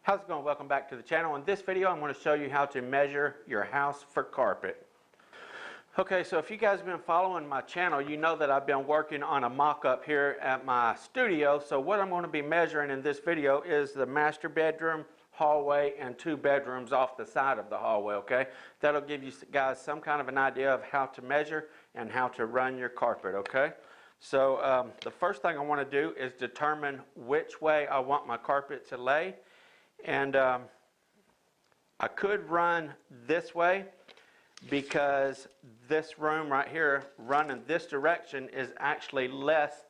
How's it going? Welcome back to the channel. In this video, I'm going to show you how to measure your house for carpet. Okay, so if you guys have been following my channel, you know that I've been working on a mock-up here at my studio. So what I'm going to be measuring in this video is the master bedroom, hallway, and 2 bedrooms off the side of the hallway, okay? That'll give you guys some kind of an idea of how to measure and how to run your carpet, okay? So the first thing I want to do is determine which way I want my carpet to lay. And I could run this way because this room right here running this direction is actually less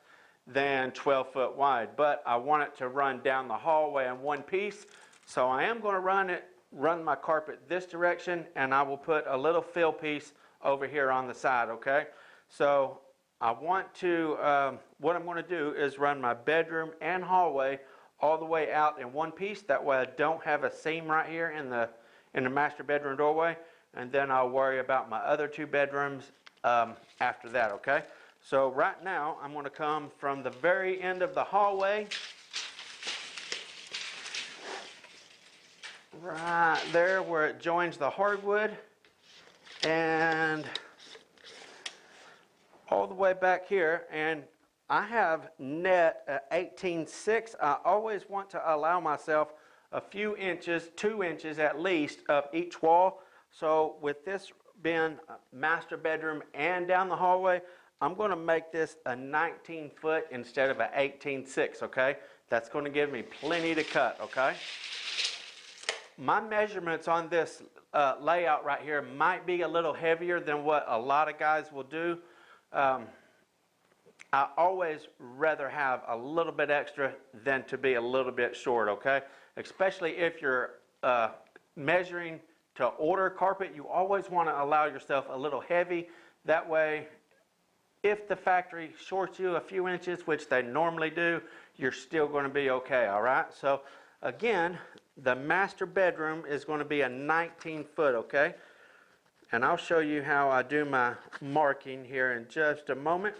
than 12 foot wide, but I want it to run down the hallway in one piece. So I am going to run my carpet this direction, and I will put a little fill piece over here on the side, okay? So I want to, what I'm going to do is run my bedroom and hallway all the way out in one piece. That way I don't have a seam right here in the master bedroom doorway, and then I'll worry about my other 2 bedrooms after that, okay? So right now I'm going to come from the very end of the hallway, right there where it joins the hardwood, and all the way back here, and I have net at 18.6. I always want to allow myself a few inches, 2 inches at least, up each wall. So with this being master bedroom and down the hallway, I'm going to make this a 19 foot instead of an 18.6, okay? That's going to give me plenty to cut, okay? My measurements on this layout right here might be a little heavier than what a lot of guys will do. I always rather have a little bit extra than to be a little bit short, okay? Especially if you're measuring to order carpet, you always want to allow yourself a little heavy. That way, if the factory shorts you a few inches, which they normally do, you're still going to be okay, all right? So again, the master bedroom is going to be a 19 foot, okay? And I'll show you how I do my marking here in just a moment.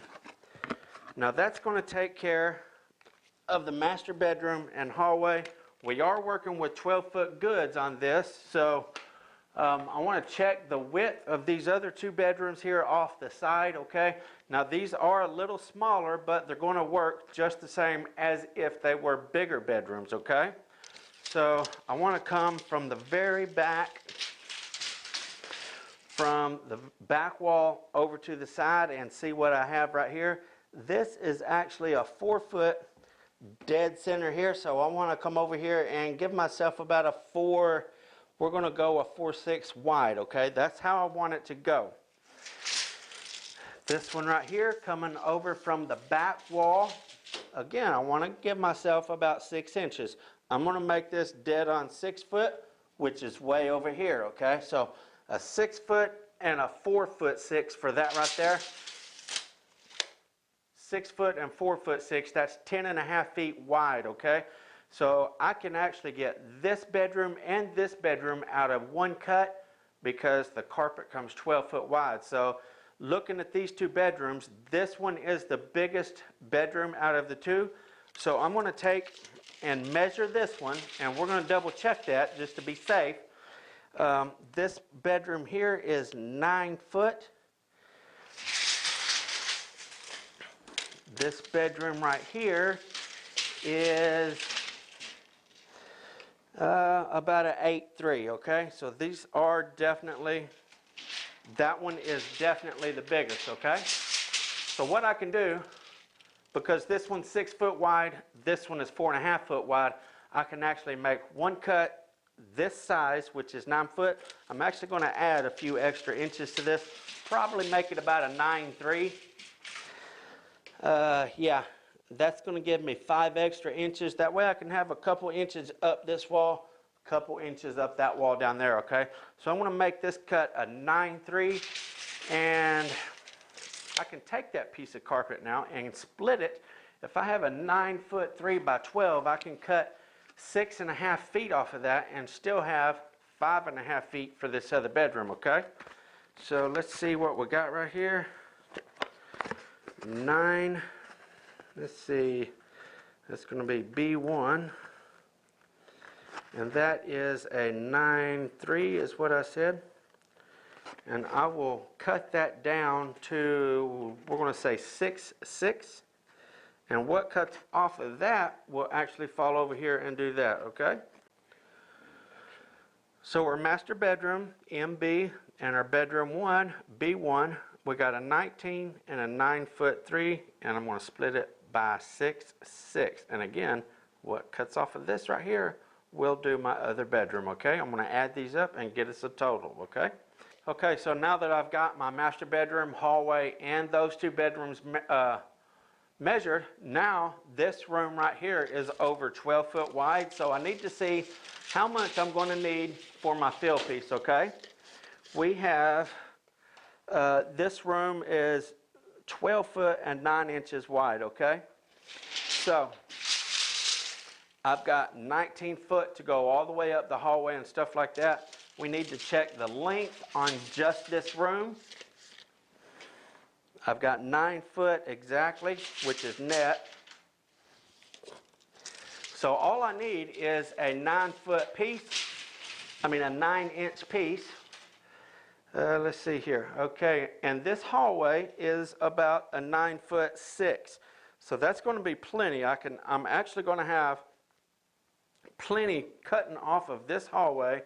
Now that's going to take care of the master bedroom and hallway. We are working with 12-foot goods on this, so I want to check the width of these other 2 bedrooms here off the side, okay? Now these are a little smaller, but they're going to work just the same as if they were bigger bedrooms, okay? So I want to come from the very back, from the back wall over to the side and see what I have right here. This is actually a 4-foot dead center here, so I want to come over here and give myself about a 4, we're going to go a 4.6 wide, okay? That's how I want it to go. This one right here coming over from the back wall, again, I want to give myself about 6 inches. I'm going to make this dead on 6 foot, which is way over here, okay? So a 6 foot and a 4.6 for that right there. 6 foot and 4.6, that's 10.5 feet wide, okay? So I can actually get this bedroom and this bedroom out of one cut because the carpet comes 12 foot wide. So looking at these 2 bedrooms, this one is the biggest bedroom out of the 2. So I'm going to take and measure this one, and we're going to double check that just to be safe. This bedroom here is 9 foot. This bedroom right here is about an 8.3, okay? So these are definitely, that one is definitely the biggest, okay? So what I can do, because this one's 6 foot wide, this one is 4.5 foot wide, I can actually make one cut this size, which is 9 foot. I'm actually going to add a few extra inches to this, probably make it about a 9.3. Yeah, that's going to give me 5 extra inches. That way I can have a couple inches up this wall, a couple inches up that wall down there, okay? So I'm going to make this cut a 9.3, and I can take that piece of carpet now and split it. If I have a 9 foot 3 by 12, I can cut 6.5 feet off of that and still have 5.5 feet for this other bedroom, okay? So let's see what we got right here. 9, let's see, that's going to be B1, And that is a 9.3 is what I said. And I will cut that down to, we're going to say 6.6. And what cuts off of that will actually fall over here and do that, okay? So our master bedroom, MB, and our bedroom 1, B1, we got a 19 and a 9'3", and I'm going to split it by 6.6. And again, what cuts off of this right here will do my other bedroom, okay? I'm going to add these up and get us a total, okay? Okay, so now that I've got my master bedroom, hallway, and those two bedrooms measured, now this room right here is over 12 foot wide, so I need to see how much I'm going to need for my fill piece, okay? We have, this room is 12 foot and 9 inches wide, okay? So, I've got 19 foot to go all the way up the hallway and stuff like that. We need to check the length on just this room. I've got 9 foot exactly, which is net. So all I need is a 9 foot piece, a 9 inch piece. Let's see here. Okay, and this hallway is about a 9'6". So that's going to be plenty. I'm actually going to have plenty cutting off of this hallway,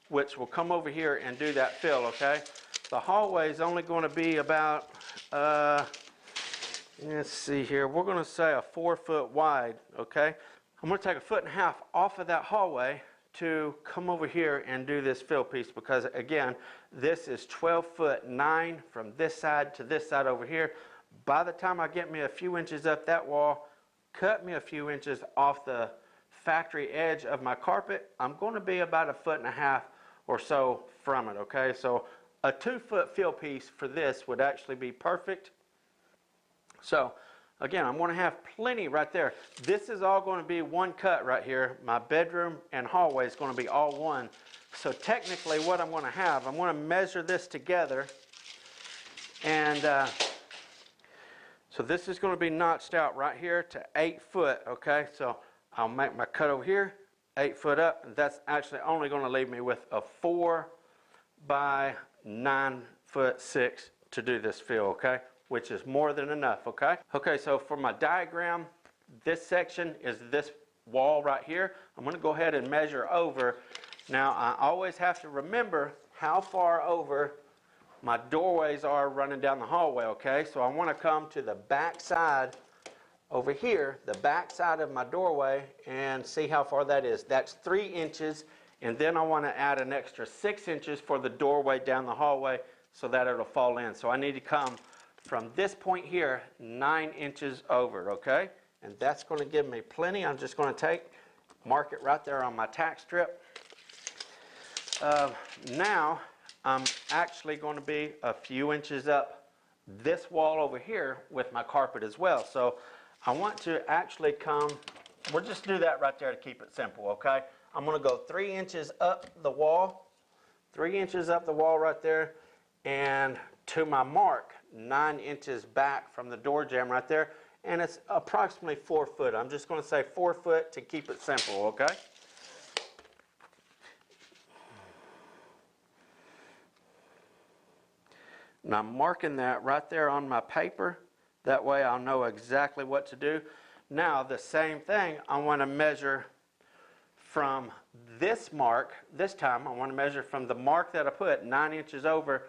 which will come over here and do that fill, okay? The hallway is only going to be about, let's see here, we're going to say a 4 foot wide, okay? I'm going to take a 1.5 foot off of that hallway to come over here and do this fill piece, because again, this is 12 foot 9 from this side to this side over here. By the time I get me a few inches up that wall, cut me a few inches off the factory edge of my carpet, I'm going to be about a 1.5 foot or so from it, okay? So a 2 foot fill piece for this would actually be perfect. So again, I'm going to have plenty right there. This is all going to be one cut right here. My bedroom and hallway is going to be all one. So technically what I'm going to have, I'm going to measure this together, and so this is going to be notched out right here to 8 foot, okay? So I'll make my cut over here, 8 foot up, and that's actually only going to leave me with a 4 by 9'6" to do this fill, okay? Which is more than enough, okay? Okay, so for my diagram, this section is this wall right here. I'm going to go ahead and measure over. Now, I always have to remember how far over my doorways are running down the hallway, okay? So I want to come to the back side over here, the back side of my doorway, and see how far that is. That's 3 inches, and then I want to add an extra 6 inches for the doorway down the hallway so that it'll fall in. So I need to come from this point here 9 inches over, okay? And that's going to give me plenty. I'm just going to mark it right there on my tack strip. Now I'm actually going to be a few inches up this wall over here with my carpet as well. So I want to actually come, we'll just do that right there to keep it simple, okay? I'm going to go 3 inches up the wall, 3 inches up the wall right there, and to my mark, 9 inches back from the door jamb right there, and it's approximately 4 foot. I'm just going to say 4 foot to keep it simple, okay? Now I'm marking that right there on my paper. That way I'll know exactly what to do. Now the same thing, I want to measure from this mark. This time I want to measure from the mark that I put 9 inches over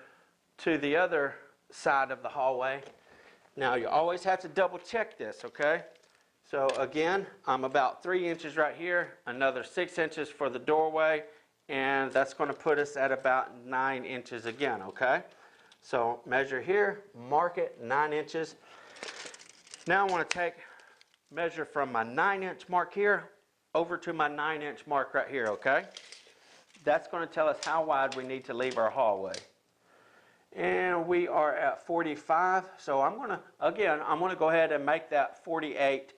to the other side of the hallway. Now you always have to double check this, okay? So again, I'm about 3 inches right here, another 6 inches for the doorway, and that's going to put us at about 9 inches again, okay? So measure here, mark it 9 inches. Now I want to measure from my 9-inch mark here over to my 9-inch mark right here, okay? That's going to tell us how wide we need to leave our hallway. And we are at 45, so I'm going to go ahead and make that 48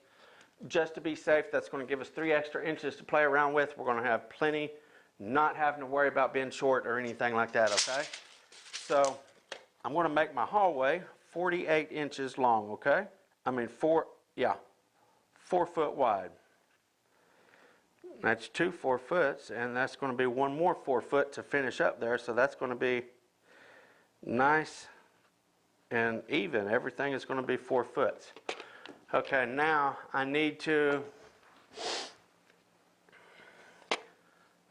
just to be safe. That's going to give us 3 extra inches to play around with. We're going to have plenty, not having to worry about being short or anything like that, okay? So I'm going to make my hallway 48 inches long, okay? 4 foot wide. That's 2 4-foots, and that's going to be one more 4-foot to finish up there. So that's going to be nice and even. Everything is going to be 4 foots. Okay, now I need to,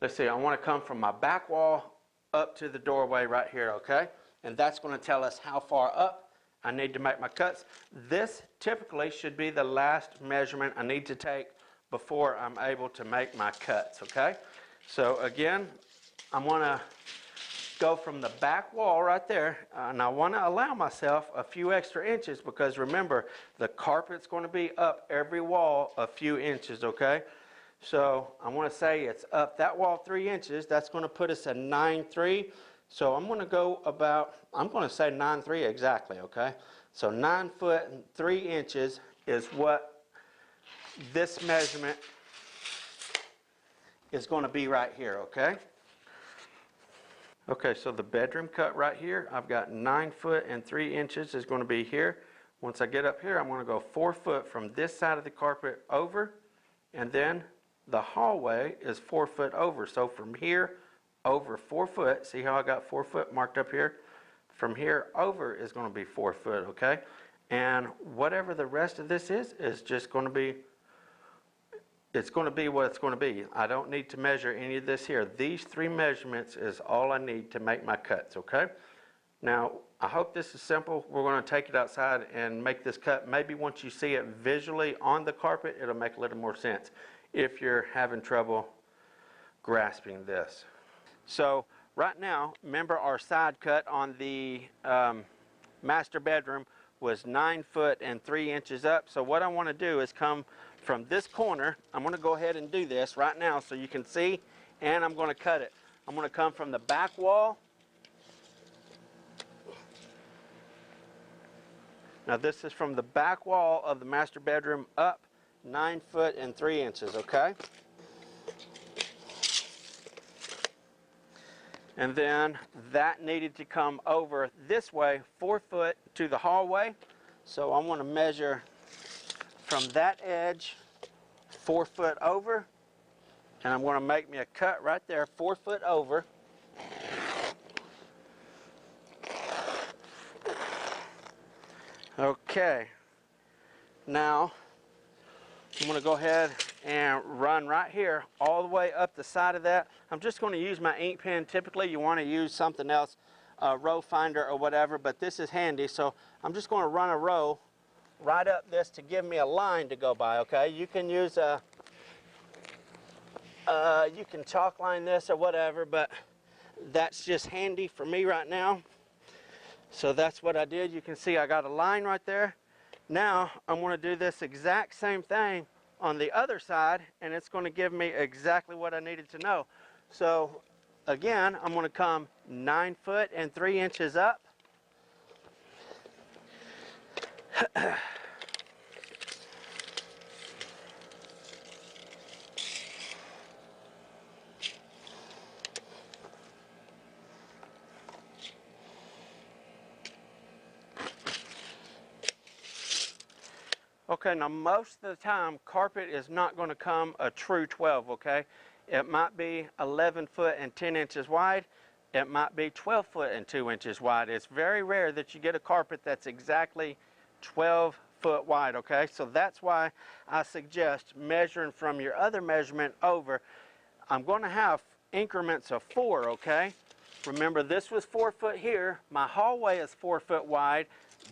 let's see, I want to come from my back wall up to the doorway right here, okay? And that's going to tell us how far up I need to make my cuts. This typically should be the last measurement I need to take before I'm able to make my cuts, okay? So again, I'm going to go from the back wall right there, and I want to allow myself a few extra inches because remember, the carpet's going to be up every wall a few inches, okay? So I want to say it's up that wall 3 inches. That's going to put us at 9.3. So I'm going to go about, I'm going to say 9.3 exactly, okay? So 9 foot and 3 inches is what this measurement is going to be right here, okay? Okay, so the bedroom cut right here, I've got 9 foot and 3 inches is going to be here. Once I get up here, I'm going to go 4 foot from this side of the carpet over, and then the hallway is 4 foot over. So from here over 4 foot, see how I got 4 foot marked up here? From here over is going to be 4 foot, okay? And whatever the rest of this is just going to be, it's going to be what it's going to be. I don't need to measure any of this here. These 3 measurements is all I need to make my cuts, okay? Now, I hope this is simple. We're going to take it outside and make this cut. Maybe once you see it visually on the carpet, it'll make a little more sense if you're having trouble grasping this. So right now, remember our side cut on the master bedroom was 9 foot and 3 inches up. So what I want to do is come from this corner. I'm going to go ahead and do this right now so you can see, and I'm going to cut it. I'm going to come from the back wall. Now this is from the back wall of the master bedroom up 9 foot and 3 inches, okay? And then that needed to come over this way 4 foot to the hallway. So I'm going to measure from that edge 4 foot over, and I'm going to make me a cut right there 4 foot over. Okay, now I'm going to go ahead and run right here all the way up the side of that. I'm just going to use my ink pen. Typically you want to use something else, a row finder or whatever, but this is handy. So I'm just going to run a row right up this to give me a line to go by, okay? You can use a, you can chalk line this or whatever, but that's just handy for me right now. So that's what I did. You can see I got a line right there. Now I'm going to do this exact same thing on the other side, and it's going to give me exactly what I needed to know. So again, I'm going to come 9 foot and 3 inches up. Okay, now most of the time, carpet is not going to come a true 12, okay? It might be 11 foot and 10 inches wide. It might be 12 foot and 2 inches wide. It's very rare that you get a carpet that's exactly 12 foot wide, okay? So that's why I suggest measuring from your other measurement over. I'm going to have increments of 4, okay? Remember, this was 4 foot here. My hallway is 4 foot wide.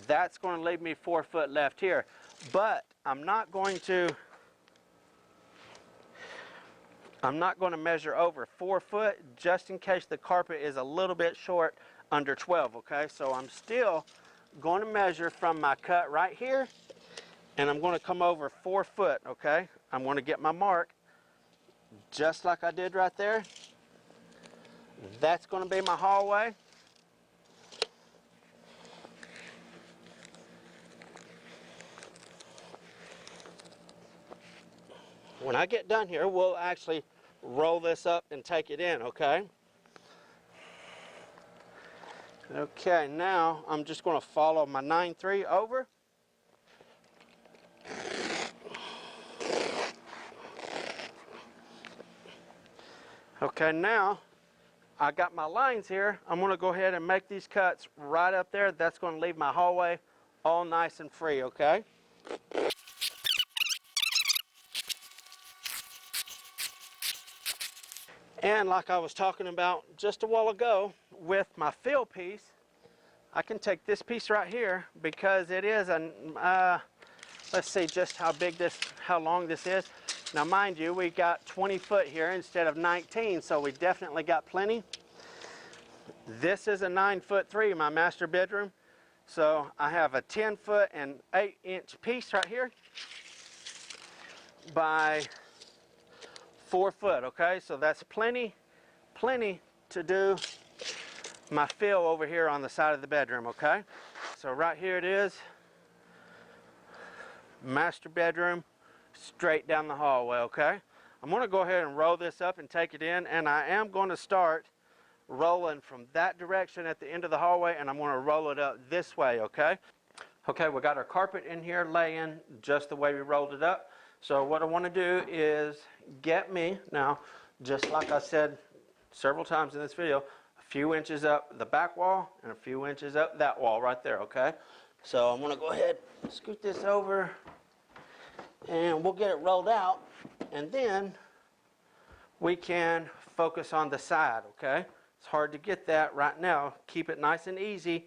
That's going to leave me 4 foot left here. But I'm not going to measure over 4 foot just in case the carpet is a little bit short under 12, okay? So I'm still going to measure from my cut right here, and I'm going to come over 4 foot, okay? I'm going to get my mark just like I did right there. That's going to be my hallway. When I get done here, we'll actually roll this up and take it in, okay? Okay, now I'm just going to follow my 9.3 over. Okay, now I got my lines here. I'm going to go ahead and make these cuts right up there. That's going to leave my hallway all nice and free, okay? And like I was talking about just a while ago with my fill piece, I can take this piece right here because it is a, let's see just how long this is. Now mind you, we got 20 foot here instead of 19, so we definitely got plenty. This is a 9'3", my master bedroom. So I have a 10 foot and 8-inch piece right here by 4 foot, okay? So that's plenty to do my fill over here on the side of the bedroom, okay? So right here it is, master bedroom, straight down the hallway, okay? I'm going to go ahead and roll this up and take it in, and I am going to start rolling from that direction at the end of the hallway, and I'm going to roll it up this way, okay? Okay, we got our carpet in here laying just the way we rolled it up. So what I want to do is get me, now, just like I said several times in this video, a few inches up the back wall and a few inches up that wall right there, okay? So I'm going to go ahead and scoot this over, and we'll get it rolled out, and then we can focus on the side, okay? It's hard to get that right now. Keep it nice and easy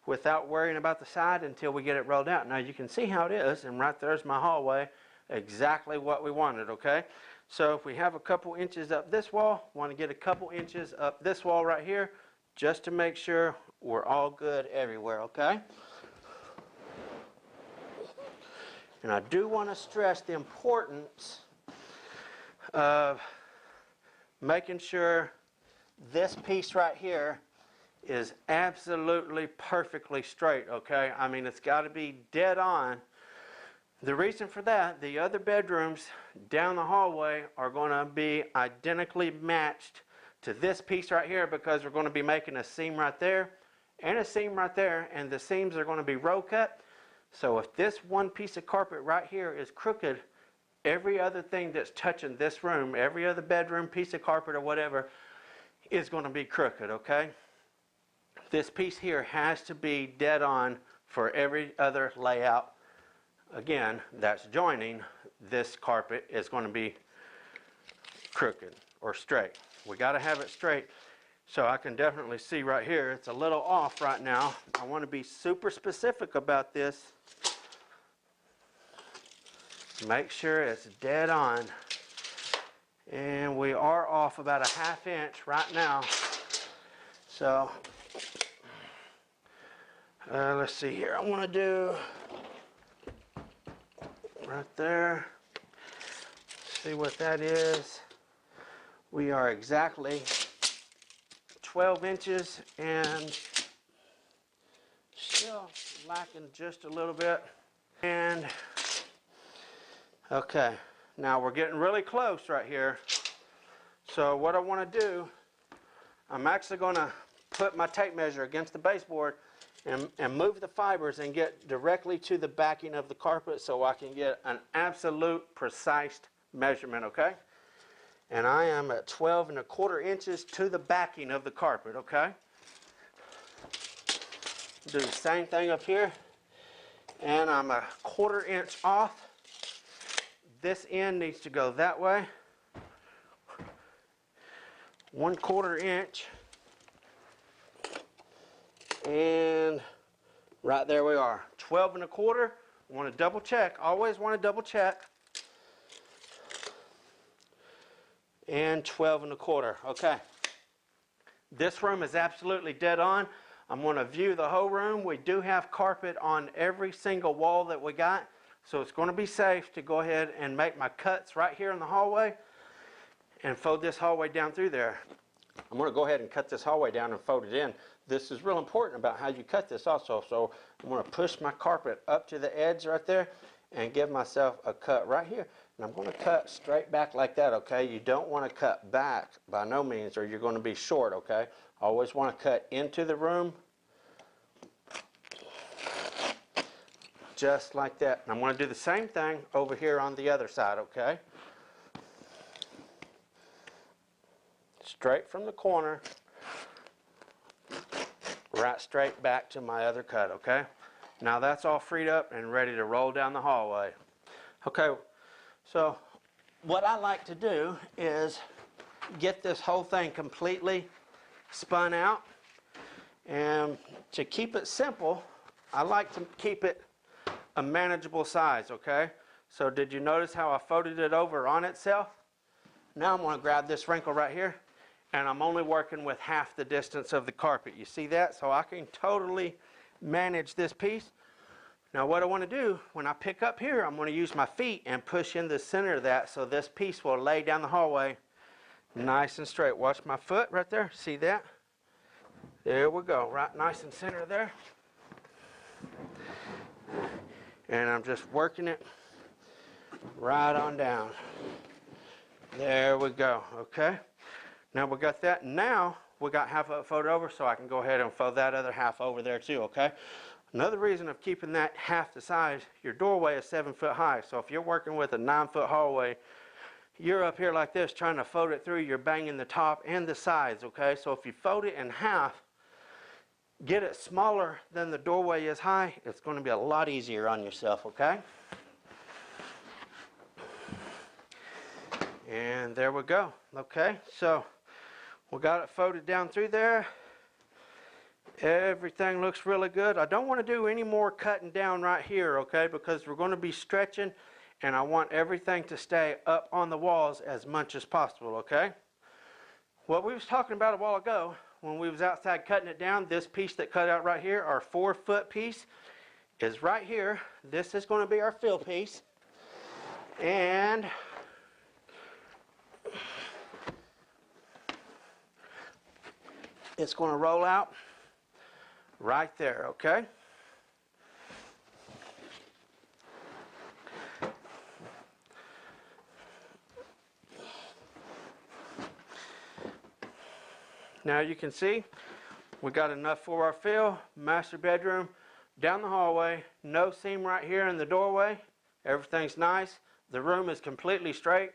without worrying about the side until we get it rolled out. Now you can see how it is, and right there's my hallway, exactly what we wanted, okay? So if we have a couple inches up this wall, want to get a couple inches up this wall right here, just to make sure we're all good everywhere, okay? And I do want to stress the importance of making sure this piece right here is absolutely perfectly straight, okay? I mean, it's got to be dead on. The reason for that, the other bedrooms down the hallway are going to be identically matched to this piece right here because we're going to be making a seam right there and a seam right there, and the seams are going to be row cut. So if this one piece of carpet right here is crooked, every other thing that's touching this room, every other bedroom, piece of carpet or whatever, is going to be crooked, okay? This piece here has to be dead on for every other layout. Again, that's joining. This carpet is going to be crooked or straight. We got to have it straight. So I can definitely see right here, it's a little off right now. I want to be super specific about this. Make sure it's dead on. And we are off about a 1/2 inch right now. So, let's see here. I want to do right there. See what that is. We are exactly 12 inches and still lacking just a little bit. And okay, now we're getting really close right here. So what I want to do, I'm actually going to put my tape measure against the baseboard and move the fibers and get directly to the backing of the carpet so I can get an absolute precise measurement, okay? And I am at 12 1/4 inches to the backing of the carpet, okay? Do the same thing up here, and I'm a 1/4 inch off. This end needs to go that way. 1/4 inch. And right there we are, 12 1/4. Want to double check, always want to double check. And 12 1/4, okay. This room is absolutely dead on. I'm going to view the whole room. We do have carpet on every single wall that we got, so it's going to be safe to go ahead and make my cuts right here in the hallway and fold this hallway down through there. I'm going to go ahead and cut this hallway down and fold it in. This is real important about how you cut this also. So I'm going to push my carpet up to the edge right there and give myself a cut right here. And I'm going to cut straight back like that, okay? You don't want to cut back by no means, or you're going to be short, okay? Always want to cut into the room. Just like that. And I'm going to do the same thing over here on the other side, okay? straight from the corner, right straight back to my other cut, okay? Now that's all freed up and ready to roll down the hallway. Okay, so what I like to do is get this whole thing completely spun out. And to keep it simple, I like to keep it a manageable size, okay? So did you notice how I folded it over on itself? Now I'm going to grab this wrinkle right here, and I'm only working with half the distance of the carpet. You see that? So I can totally manage this piece. Now what I want to do, when I pick up here, I'm going to use my feet and push in the center of that so this piece will lay down the hallway nice and straight. Watch my foot right there. See that? There we go, right nice and center there. And I'm just working it right on down. There we go, okay? Now we got that. Now we got half of it folded over, so I can go ahead and fold that other half over there too, okay? Another reason of keeping that half the size, your doorway is 7 foot high. So if you're working with a 9-foot hallway, you're up here like this trying to fold it through, you're banging the top and the sides, okay? So if you fold it in half, get it smaller than the doorway is high, it's going to be a lot easier on yourself, okay? And there we go, okay? So we got it folded down through there. Everything looks really good. I don't want to do any more cutting down right here, okay? Because we're going to be stretching, and I want everything to stay up on the walls as much as possible, okay? What we was talking about a while ago, when we was outside cutting it down, this piece that cut out right here, our 4-foot piece, is right here. This is going to be our fill piece. And it's going to roll out right there, okay? Now you can see we got enough for our fill. Master bedroom down the hallway, no seam right here in the doorway. Everything's nice. The room is completely straight.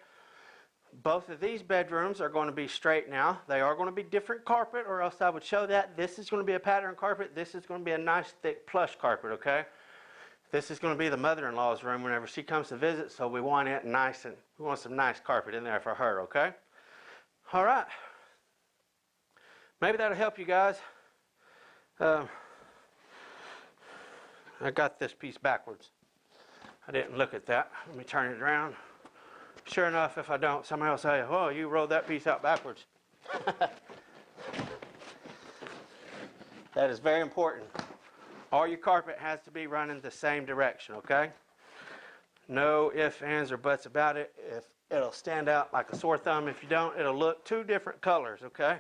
Both of these bedrooms are going to be straight now. They are going to be different carpet, or else I would show that. This is going to be a pattern carpet. This is going to be a nice thick plush carpet, okay? This is going to be the mother-in-law's room whenever she comes to visit, so we want it nice, and we want some nice carpet in there for her, okay? All right. Maybe that'll help you guys. I got this piece backwards. I didn't look at that. Let me turn it around. Sure enough, if I don't, somebody will say, oh, you rolled that piece out backwards. That is very important. All your carpet has to be running the same direction, okay? No ifs, ands, or buts about it. If it'll stand out like a sore thumb. If you don't, it'll look 2 different colors, okay?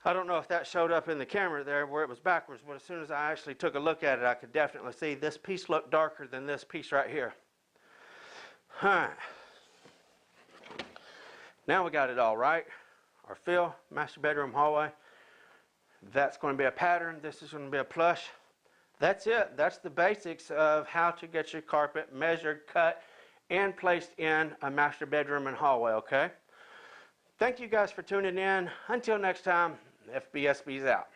I don't know if that showed up in the camera there where it was backwards, but as soon as I actually took a look at it, I could definitely see this piece looked darker than this piece right here. All right. Now we got it all right. Our fill, master bedroom, hallway. That's going to be a pattern. This is going to be a plush. That's it. That's the basics of how to get your carpet measured, cut, and placed in a master bedroom and hallway, okay? Thank you guys for tuning in. Until next time, FBSB's out.